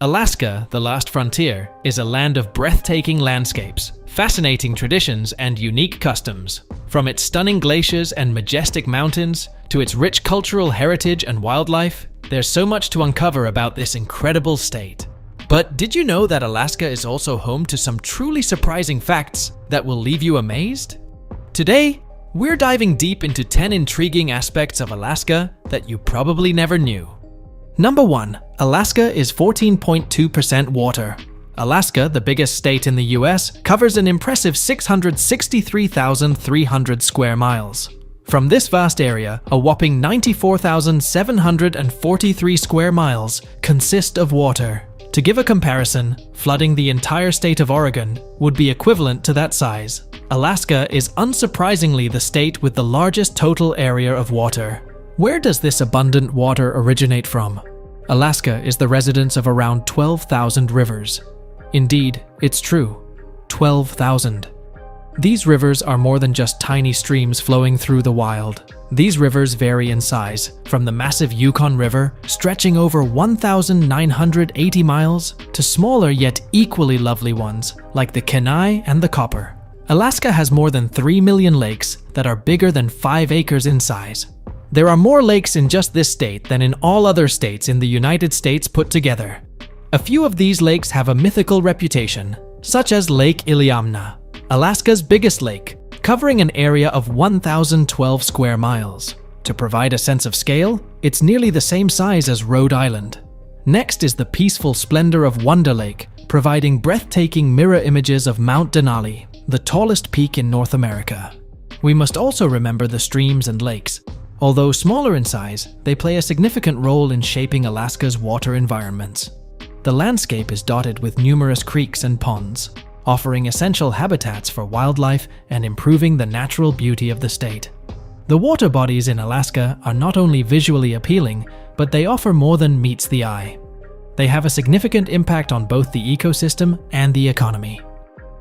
Alaska, the last frontier, is a land of breathtaking landscapes, fascinating traditions, and unique customs. From its stunning glaciers and majestic mountains to its rich cultural heritage and wildlife, there's so much to uncover about this incredible state. But did you know that Alaska is also home to some truly surprising facts that will leave you amazed? Today, we're diving deep into 10 intriguing aspects of Alaska that you probably never knew. Number 1. Alaska is 14.2% water. Alaska, the biggest state in the US, covers an impressive 663,300 square miles. From this vast area, a whopping 94,743 square miles consist of water. To give a comparison, flooding the entire state of Oregon would be equivalent to that size. Alaska is unsurprisingly the state with the largest total area of water. Where does this abundant water originate from? Alaska is the residence of around 12,000 rivers. Indeed, it's true. 12,000. These rivers are more than just tiny streams flowing through the wild. These rivers vary in size, from the massive Yukon River, stretching over 1,980 miles, to smaller yet equally lovely ones, like the Kenai and the Copper. Alaska has more than 3 million lakes that are bigger than 5 acres in size. There are more lakes in just this state than in all other states in the United States put together. A few of these lakes have a mythical reputation, such as Lake Iliamna, Alaska's biggest lake, covering an area of 1,012 square miles. To provide a sense of scale, it's nearly the same size as Rhode Island. Next is the peaceful splendor of Wonder Lake, providing breathtaking mirror images of Mount Denali, the tallest peak in North America. We must also remember the streams and lakes. Although smaller in size, they play a significant role in shaping Alaska's water environments. The landscape is dotted with numerous creeks and ponds, offering essential habitats for wildlife and improving the natural beauty of the state. The water bodies in Alaska are not only visually appealing, but they offer more than meets the eye. They have a significant impact on both the ecosystem and the economy.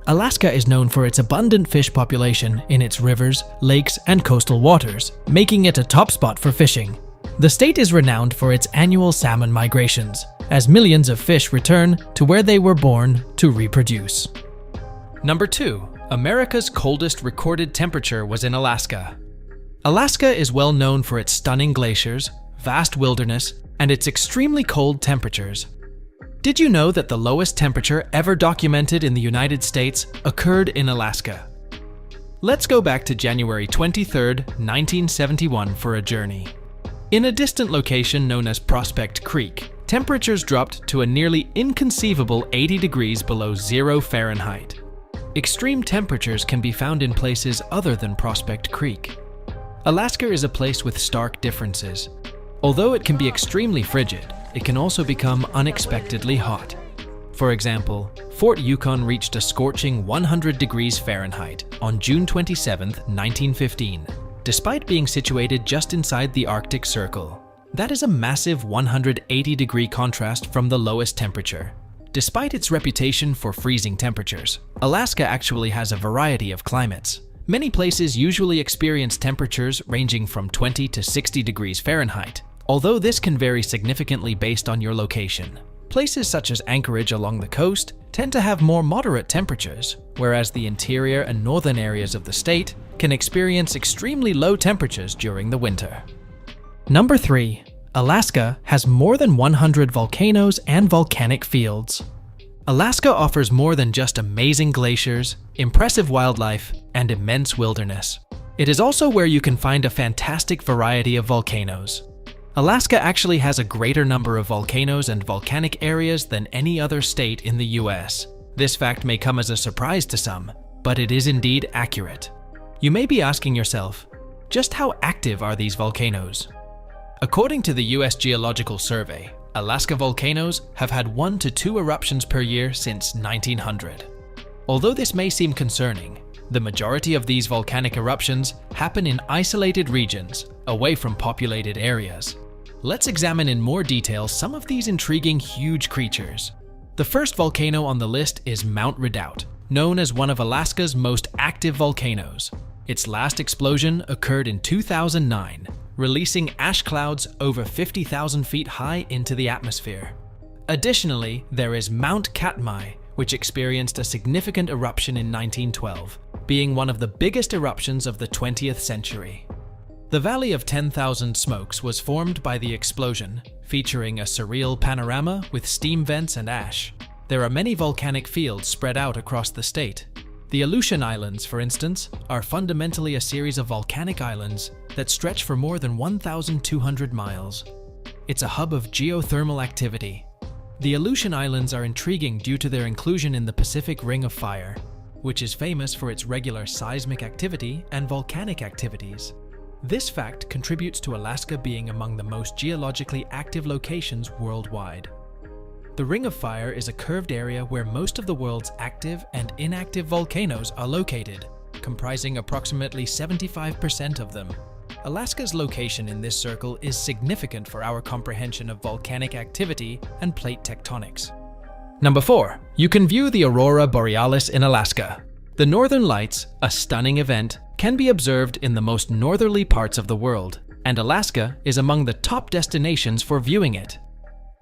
Alaska is known for its abundant fish population in its rivers, lakes, and coastal waters, making it a top spot for fishing. The state is renowned for its annual salmon migrations, as millions of fish return to where they were born to reproduce. Number 2. America's coldest recorded temperature was in Alaska. Alaska is well known for its stunning glaciers, vast wilderness, and its extremely cold temperatures. Did you know that the lowest temperature ever documented in the United States occurred in Alaska? Let's go back to January 23, 1971 for a journey. In a distant location known as Prospect Creek, temperatures dropped to a nearly inconceivable 80 degrees below 0 Fahrenheit. Extreme temperatures can be found in places other than Prospect Creek. Alaska is a place with stark differences. Although it can be extremely frigid, it can also become unexpectedly hot. For example, Fort Yukon reached a scorching 100 degrees Fahrenheit on June 27, 1915, despite being situated just inside the Arctic Circle. That is a massive 180-degree contrast from the lowest temperature. Despite its reputation for freezing temperatures, Alaska actually has a variety of climates. Many places usually experience temperatures ranging from 20 to 60 degrees Fahrenheit, although this can vary significantly based on your location. Places such as Anchorage along the coast tend to have more moderate temperatures, whereas the interior and northern areas of the state can experience extremely low temperatures during the winter. Number 3. Alaska has more than 100 volcanoes and volcanic fields. Alaska offers more than just amazing glaciers, impressive wildlife, and immense wilderness. It is also where you can find a fantastic variety of volcanoes. Alaska actually has a greater number of volcanoes and volcanic areas than any other state in the US. This fact may come as a surprise to some, but it is indeed accurate. You may be asking yourself, just how active are these volcanoes? According to the US Geological Survey, Alaska volcanoes have had 1 to 2 eruptions per year since 1900. Although this may seem concerning, the majority of these volcanic eruptions happen in isolated regions, away from populated areas. Let's examine in more detail some of these intriguing huge creatures. The first volcano on the list is Mount Redoubt, known as one of Alaska's most active volcanoes. Its last explosion occurred in 2009, releasing ash clouds over 50,000 feet high into the atmosphere. Additionally, there is Mount Katmai, which experienced a significant eruption in 1912, being one of the biggest eruptions of the 20th century. The Valley of 10,000 Smokes was formed by the explosion, featuring a surreal panorama with steam vents and ash. There are many volcanic fields spread out across the state. The Aleutian Islands, for instance, are fundamentally a series of volcanic islands that stretch for more than 1,200 miles. It's a hub of geothermal activity. The Aleutian Islands are intriguing due to their inclusion in the Pacific Ring of Fire, which is famous for its regular seismic activity and volcanic activities. This fact contributes to Alaska being among the most geologically active locations worldwide. The Ring of Fire is a curved area where most of the world's active and inactive volcanoes are located, comprising approximately 75% of them. Alaska's location in this circle is significant for our comprehension of volcanic activity and plate tectonics. Number 4. You can view the Aurora Borealis in Alaska. The Northern Lights, a stunning event, can be observed in the most northerly parts of the world, and Alaska is among the top destinations for viewing it.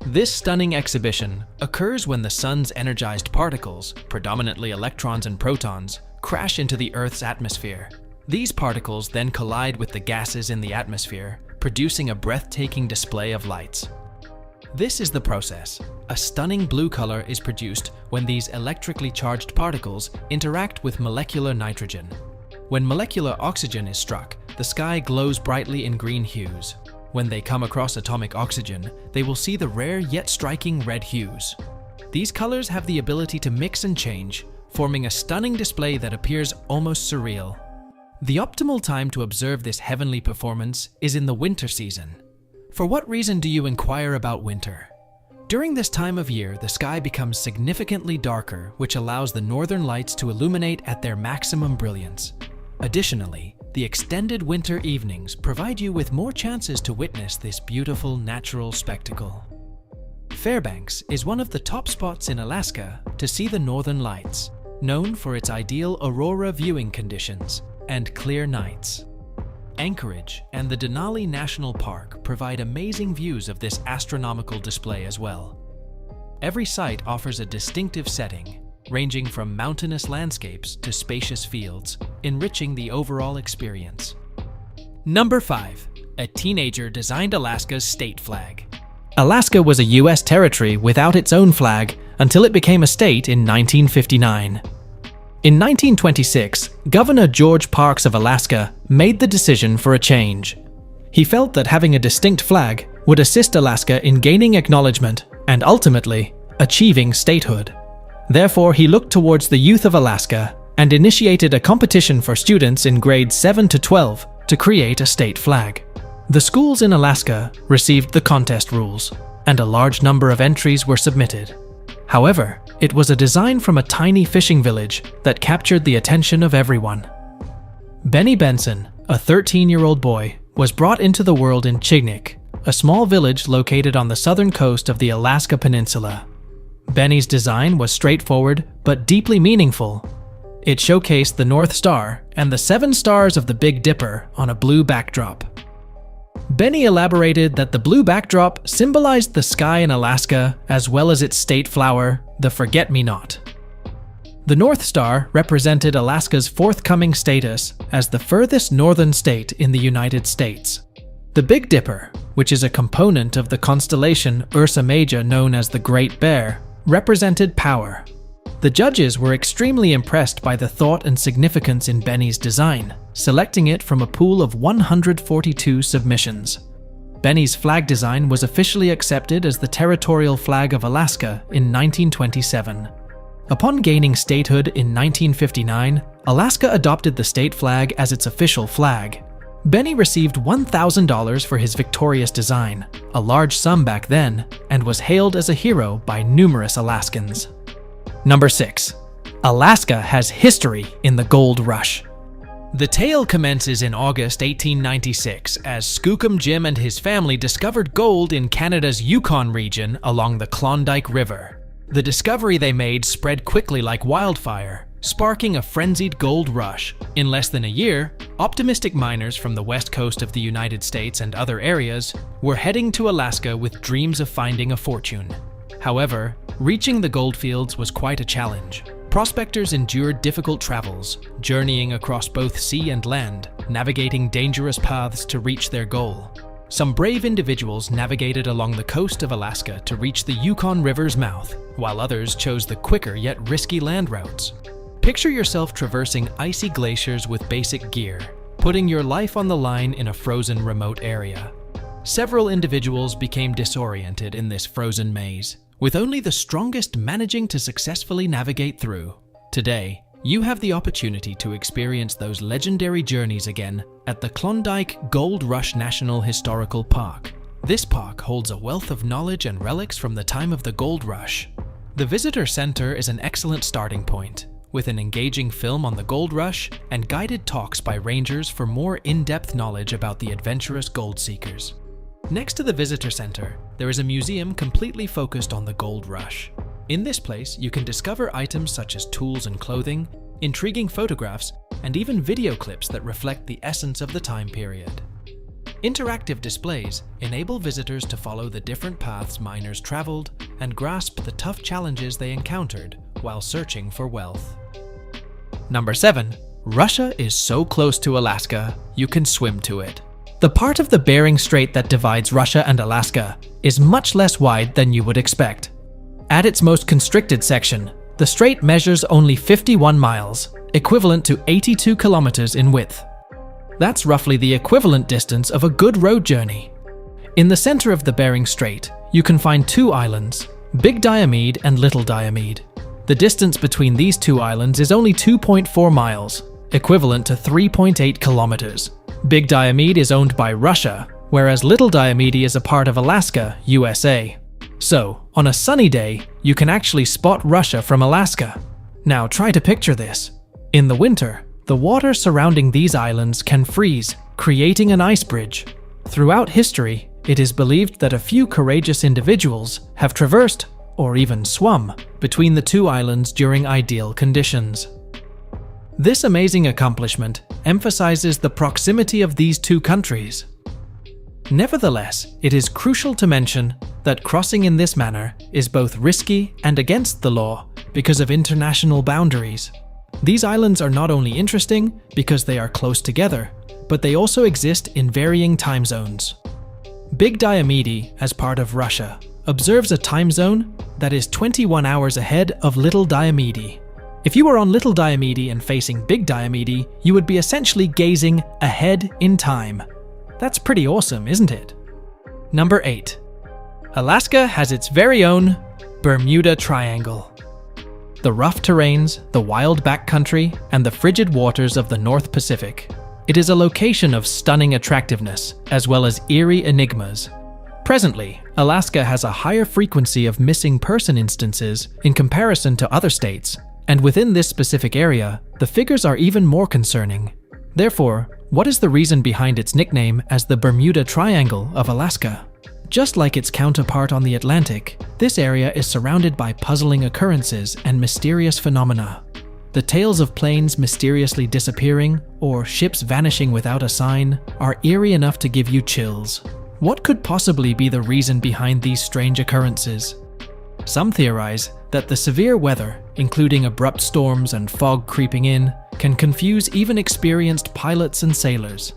This stunning exhibition occurs when the sun's energized particles, predominantly electrons and protons, crash into the Earth's atmosphere. These particles then collide with the gases in the atmosphere, producing a breathtaking display of lights. This is the process. A stunning blue color is produced when these electrically charged particles interact with molecular nitrogen. When molecular oxygen is struck, the sky glows brightly in green hues. When they come across atomic oxygen, they will see the rare yet striking red hues. These colors have the ability to mix and change, forming a stunning display that appears almost surreal. The optimal time to observe this heavenly performance is in the winter season. For what reason do you inquire about winter? During this time of year, the sky becomes significantly darker, which allows the northern lights to illuminate at their maximum brilliance. Additionally, the extended winter evenings provide you with more chances to witness this beautiful natural spectacle. Fairbanks is one of the top spots in Alaska to see the northern lights, known for its ideal aurora viewing conditions and clear nights. Anchorage and the Denali National Park provide amazing views of this astronomical display as well. Every site offers a distinctive setting, ranging from mountainous landscapes to spacious fields, enriching the overall experience. Number 5. A teenager designed Alaska's state flag. Alaska was a U.S. territory without its own flag until it became a state in 1959. In 1926, Governor George Parks of Alaska made the decision for a change. He felt that having a distinct flag would assist Alaska in gaining acknowledgement and ultimately achieving statehood. Therefore, he looked towards the youth of Alaska and initiated a competition for students in grades 7 to 12 to create a state flag. The schools in Alaska received the contest rules, and a large number of entries were submitted. However, it was a design from a tiny fishing village that captured the attention of everyone. Benny Benson, a 13-year-old boy, was brought into the world in Chignik, a small village located on the southern coast of the Alaska Peninsula. Benny's design was straightforward but deeply meaningful. It showcased the North Star and the 7 stars of the Big Dipper on a blue backdrop. Benny elaborated that the blue backdrop symbolized the sky in Alaska as well as its state flower, the forget-me-not. The North Star represented Alaska's forthcoming status as the furthest northern state in the United States. The Big Dipper, which is a component of the constellation Ursa Major known as the Great Bear, represented power. The judges were extremely impressed by the thought and significance in Benny's design, selecting it from a pool of 142 submissions. Benny's flag design was officially accepted as the territorial flag of Alaska in 1927. Upon gaining statehood in 1959, Alaska adopted the state flag as its official flag. Benny received $1,000 for his victorious design, a large sum back then, and was hailed as a hero by numerous Alaskans. Number 6. Alaska has history in the gold rush. The tale commences in August 1896 as Skookum Jim and his family discovered gold in Canada's Yukon region along the Klondike River. The discovery they made spread quickly like wildfire, sparking a frenzied gold rush. In less than a year, optimistic miners from the west coast of the United States and other areas were heading to Alaska with dreams of finding a fortune. However, reaching the goldfields was quite a challenge. Prospectors endured difficult travels, journeying across both sea and land, navigating dangerous paths to reach their goal. Some brave individuals navigated along the coast of Alaska to reach the Yukon River's mouth, while others chose the quicker yet risky land routes. Picture yourself traversing icy glaciers with basic gear, putting your life on the line in a frozen remote area. Several individuals became disoriented in this frozen maze, with only the strongest managing to successfully navigate through. Today, you have the opportunity to experience those legendary journeys again at the Klondike Gold Rush National Historical Park. This park holds a wealth of knowledge and relics from the time of the gold rush. The visitor center is an excellent starting point, with an engaging film on the gold rush and guided talks by rangers for more in-depth knowledge about the adventurous gold seekers. Next to the visitor center, there is a museum completely focused on the gold rush. In this place, you can discover items such as tools and clothing, intriguing photographs, and even video clips that reflect the essence of the time period. Interactive displays enable visitors to follow the different paths miners traveled and grasp the tough challenges they encountered while searching for wealth. Number 7. Russia is so close to Alaska, you can swim to it. The part of the Bering Strait that divides Russia and Alaska is much less wide than you would expect. At its most constricted section, the strait measures only 51 miles, equivalent to 82 kilometers in width. That's roughly the equivalent distance of a good road journey. In the center of the Bering Strait, you can find two islands, Big Diomede and Little Diomede. The distance between these two islands is only 2.4 miles, equivalent to 3.8 kilometers. Big Diomede is owned by Russia, whereas Little Diomede is a part of Alaska, USA. So, on a sunny day, you can actually spot Russia from Alaska. Now try to picture this. In the winter, the water surrounding these islands can freeze, creating an ice bridge. Throughout history, it is believed that a few courageous individuals have traversed, or even swum, between the two islands during ideal conditions. This amazing accomplishment emphasizes the proximity of these two countries. Nevertheless, it is crucial to mention that crossing in this manner is both risky and against the law because of international boundaries. These islands are not only interesting because they are close together, but they also exist in varying time zones. Big Diomede, as part of Russia, observes a time zone that is 21 hours ahead of Little Diomede. If you were on Little Diomede and facing Big Diomede, you would be essentially gazing ahead in time. That's pretty awesome, isn't it? Number 8. Alaska has its very own Bermuda Triangle. The rough terrains, the wild backcountry, and the frigid waters of the North Pacific. It is a location of stunning attractiveness, as well as eerie enigmas. Presently, Alaska has a higher frequency of missing person instances in comparison to other states, and within this specific area, the figures are even more concerning. Therefore, what is the reason behind its nickname as the Bermuda Triangle of Alaska? Just like its counterpart on the Atlantic, this area is surrounded by puzzling occurrences and mysterious phenomena. The tales of planes mysteriously disappearing or ships vanishing without a sign are eerie enough to give you chills. What could possibly be the reason behind these strange occurrences? Some theorize that the severe weather, including abrupt storms and fog creeping in, can confuse even experienced pilots and sailors.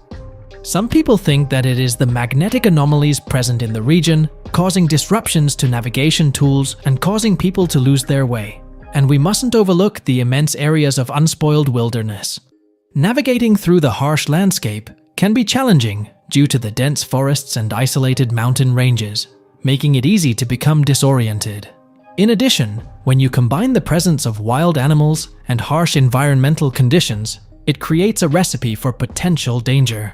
Some people think that it is the magnetic anomalies present in the region, causing disruptions to navigation tools and causing people to lose their way. And we mustn't overlook the immense areas of unspoiled wilderness. Navigating through the harsh landscape can be challenging due to the dense forests and isolated mountain ranges, making it easy to become disoriented. In addition, when you combine the presence of wild animals and harsh environmental conditions, it creates a recipe for potential danger.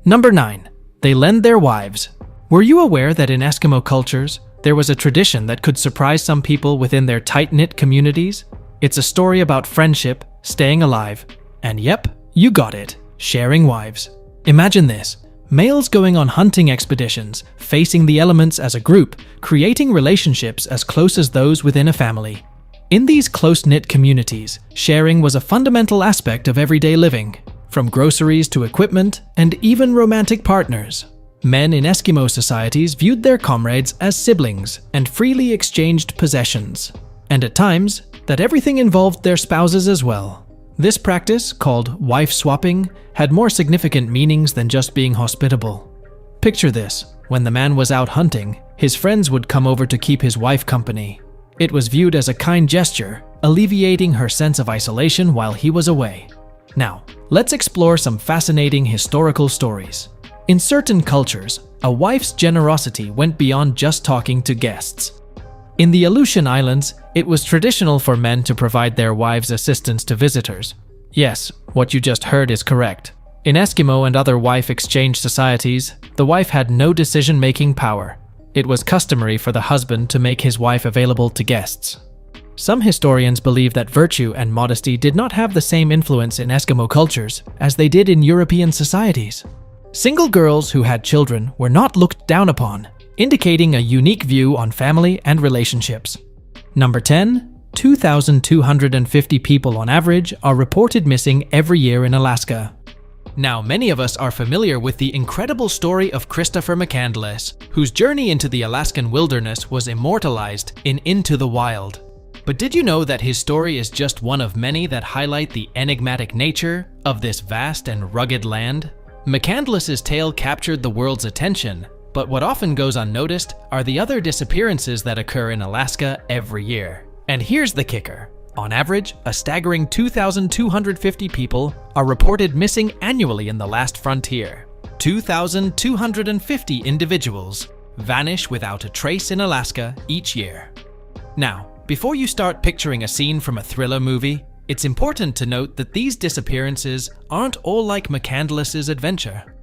Number 9. They lend their wives. Were you aware that in Eskimo cultures, there was a tradition that could surprise some people within their tight-knit communities? It's a story about friendship, staying alive, and yep, you got it, sharing wives. Imagine this. Males going on hunting expeditions, facing the elements as a group, creating relationships as close as those within a family. In these close-knit communities, sharing was a fundamental aspect of everyday living, from groceries to equipment and even romantic partners. Men in Eskimo societies viewed their comrades as siblings and freely exchanged possessions, and at times, that everything involved their spouses as well. This practice, called wife swapping, had more significant meanings than just being hospitable. Picture this: when the man was out hunting, his friends would come over to keep his wife company. It was viewed as a kind gesture, alleviating her sense of isolation while he was away. Now, let's explore some fascinating historical stories. In certain cultures, a wife's generosity went beyond just talking to guests. In the Aleutian Islands, it was traditional for men to provide their wives' assistance to visitors. Yes, what you just heard is correct. In Eskimo and other wife exchange societies, the wife had no decision-making power. It was customary for the husband to make his wife available to guests. Some historians believe that virtue and modesty did not have the same influence in Eskimo cultures as they did in European societies. Single girls who had children were not looked down upon, indicating a unique view on family and relationships. Number 10. 2,250 people on average are reported missing every year in Alaska. Now, many of us are familiar with the incredible story of Christopher McCandless, whose journey into the Alaskan wilderness was immortalized in Into the Wild. But did you know that his story is just one of many that highlight the enigmatic nature of this vast and rugged land? McCandless's tale captured the world's attention, but what often goes unnoticed are the other disappearances that occur in Alaska every year. And here's the kicker. On average, a staggering 2,250 people are reported missing annually in the last frontier. 2,250 individuals vanish without a trace in Alaska each year. Now, before you start picturing a scene from a thriller movie, it's important to note that these disappearances aren't all like McCandless's adventure.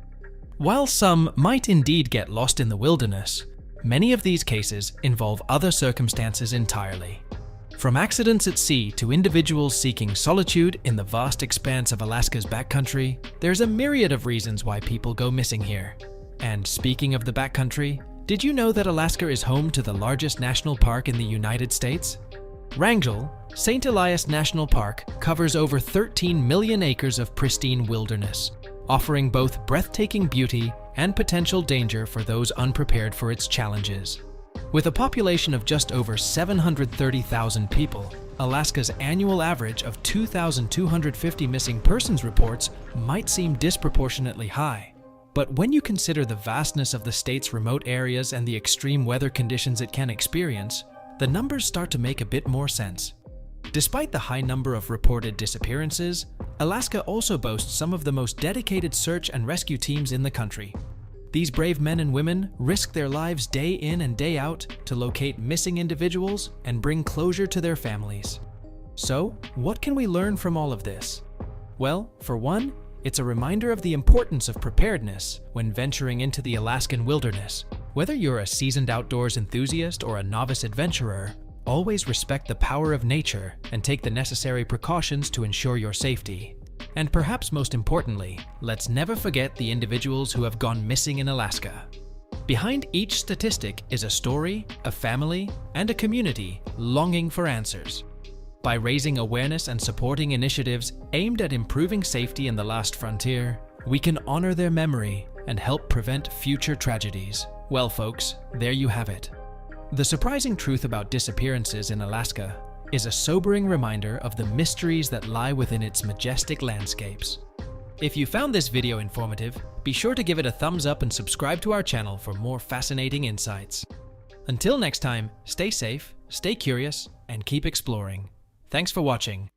While some might indeed get lost in the wilderness, many of these cases involve other circumstances entirely. From accidents at sea to individuals seeking solitude in the vast expanse of Alaska's backcountry, there's a myriad of reasons why people go missing here. And speaking of the backcountry, did you know that Alaska is home to the largest national park in the United States? Wrangell, St. Elias National Park covers over 13 million acres of pristine wilderness, offering both breathtaking beauty and potential danger for those unprepared for its challenges. With a population of just over 730,000 people, Alaska's annual average of 2,250 missing persons reports might seem disproportionately high. But when you consider the vastness of the state's remote areas and the extreme weather conditions it can experience, the numbers start to make a bit more sense. Despite the high number of reported disappearances, Alaska also boasts some of the most dedicated search and rescue teams in the country. These brave men and women risk their lives day in and day out to locate missing individuals and bring closure to their families. So, what can we learn from all of this? Well, for one, it's a reminder of the importance of preparedness when venturing into the Alaskan wilderness. Whether you're a seasoned outdoors enthusiast or a novice adventurer, always respect the power of nature and take the necessary precautions to ensure your safety. And perhaps most importantly, let's never forget the individuals who have gone missing in Alaska. Behind each statistic is a story, a family, and a community longing for answers. By raising awareness and supporting initiatives aimed at improving safety in the last frontier, we can honor their memory and help prevent future tragedies. Well, folks, there you have it. The surprising truth about disappearances in Alaska is a sobering reminder of the mysteries that lie within its majestic landscapes. If you found this video informative, be sure to give it a thumbs up and subscribe to our channel for more fascinating insights. Until next time, stay safe, stay curious, and keep exploring. Thanks for watching.